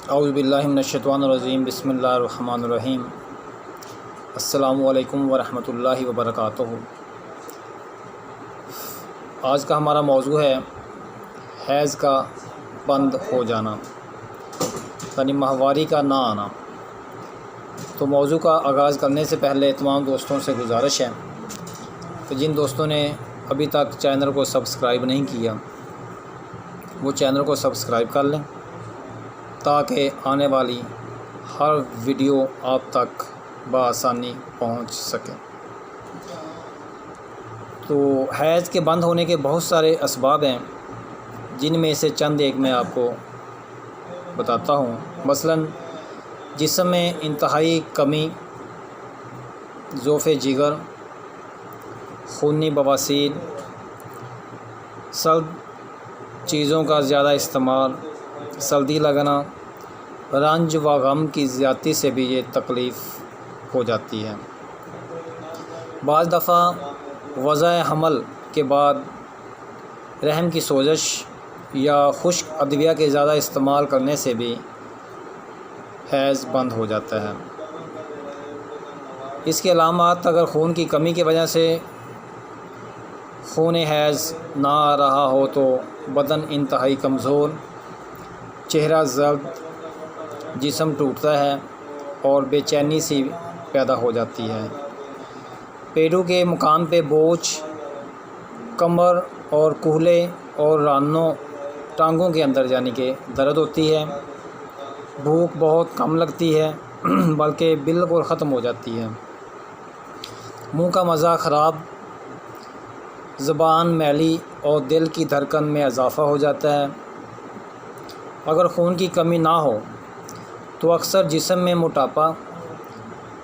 اعوذ باللہ من الشیطان الرجیم بسم اللہ الرحمن الرحیم السلام علیکم ورحمۃ اللہ وبرکاتہ۔ آج کا ہمارا موضوع ہے حیض کا بند ہو جانا، یعنی ماہواری کا نہ آنا۔ تو موضوع کا آغاز کرنے سے پہلے تمام دوستوں سے گزارش ہے کہ جن دوستوں نے ابھی تک چینل کو سبسکرائب نہیں کیا وہ چینل کو سبسکرائب کر لیں تاکہ آنے والی ہر ویڈیو آپ تک بآسانی پہنچ سکے۔ تو حیض کے بند ہونے کے بہت سارے اسباب ہیں، جن میں سے چند ایک میں آپ کو بتاتا ہوں۔ مثلاً جسم میں انتہائی کمی، ضعف جگر، خونی بواسیر، سرد چیزوں کا زیادہ استعمال، سردی لگنا، رنج و غم کی زیادتی سے بھی یہ تکلیف ہو جاتی ہے۔ بعض دفعہ وضع حمل کے بعد رحم کی سوزش یا خشک ادویہ کے زیادہ استعمال کرنے سے بھی حیض بند ہو جاتا ہے۔ اس کے علامات: اگر خون کی کمی کی وجہ سے خون حیض نہ آ رہا ہو تو بدن انتہائی کمزور، چہرہ زرد، جسم ٹوٹتا ہے اور بے چینی سی پیدا ہو جاتی ہے۔ پیٹوں کے مقام پہ بوجھ، کمر اور کولہے اور رانوں ٹانگوں کے اندر یعنی کہ درد ہوتی ہے۔ بھوک بہت کم لگتی ہے بلکہ بالکل ختم ہو جاتی ہے۔ منہ کا مزہ خراب، زبان میلی اور دل کی دھڑکن میں اضافہ ہو جاتا ہے۔ اگر خون کی کمی نہ ہو تو اکثر جسم میں موٹاپا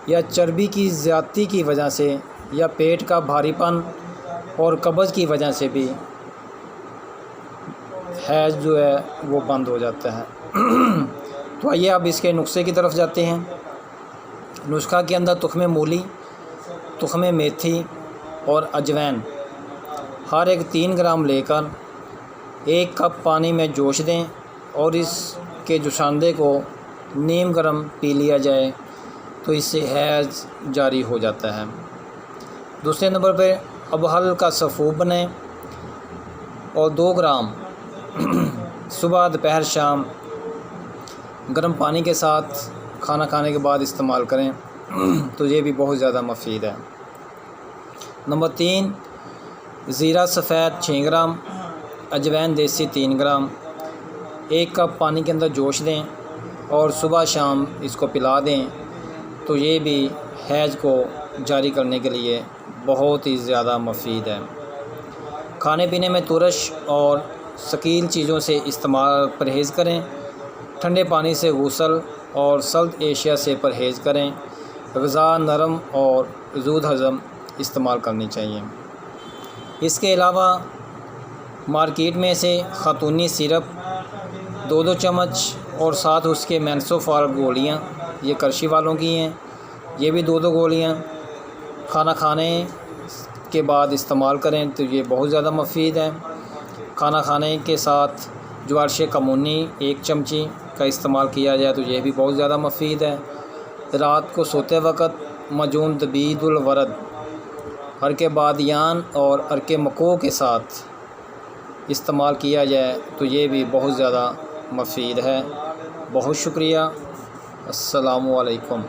یا چربی کی زیادتی کی وجہ سے یا پیٹ کا بھاری پن اور قبض کی وجہ سے بھی حیض جو ہے وہ بند ہو جاتا ہے۔ تو آئیے اب اس کے نسخے کی طرف جاتے ہیں۔ نسخہ کے اندر تخم مولی، تخم میتھی اور اجوائن ہر ایک 3 گرام لے کر 1 کپ پانی میں جوش دیں اور اس کے جوشاندے کو نیم گرم پی لیا جائے تو اس سے حیض جاری ہو جاتا ہے۔ دوسرے نمبر پہ ابہل کا سفوف بنائیں اور 2 گرام صبح دوپہر شام گرم پانی کے ساتھ کھانا کھانے کے بعد استعمال کریں تو یہ بھی بہت زیادہ مفید ہے۔ نمبر 3، زیرہ سفید 6 گرام، اجوائن دیسی 3 گرام، 1 کپ پانی کے اندر جوش دیں اور صبح شام اس کو پلا دیں تو یہ بھی حیض کو جاری کرنے کے لیے بہت ہی زیادہ مفید ہے۔ کھانے پینے میں ترش اور ثقیل چیزوں سے استعمال پرہیز کریں۔ ٹھنڈے پانی سے غسل اور سرد اشیاء سے پرہیز کریں۔ غذا نرم اور زود ہضم استعمال کرنی چاہیے۔ اس کے علاوہ مارکیٹ میں سے خاتونی سیرپ 2 چمچ اور ساتھ اس کے مینسوفار گولیاں، یہ کرشی والوں کی ہیں، یہ بھی 2 گولیاں کھانا کھانے کے بعد استعمال کریں تو یہ بہت زیادہ مفید ہے۔ کھانا کھانے کے ساتھ جوارش کمونی 1 چمچی کا استعمال کیا جائے تو یہ بھی بہت زیادہ مفید ہے۔ رات کو سوتے وقت معجون تبید الورد، عرق بادیان اور عرق مکو کے ساتھ استعمال کیا جائے تو یہ بھی بہت زیادہ مفید ہے۔ بہت شکریہ۔ السلام علیکم۔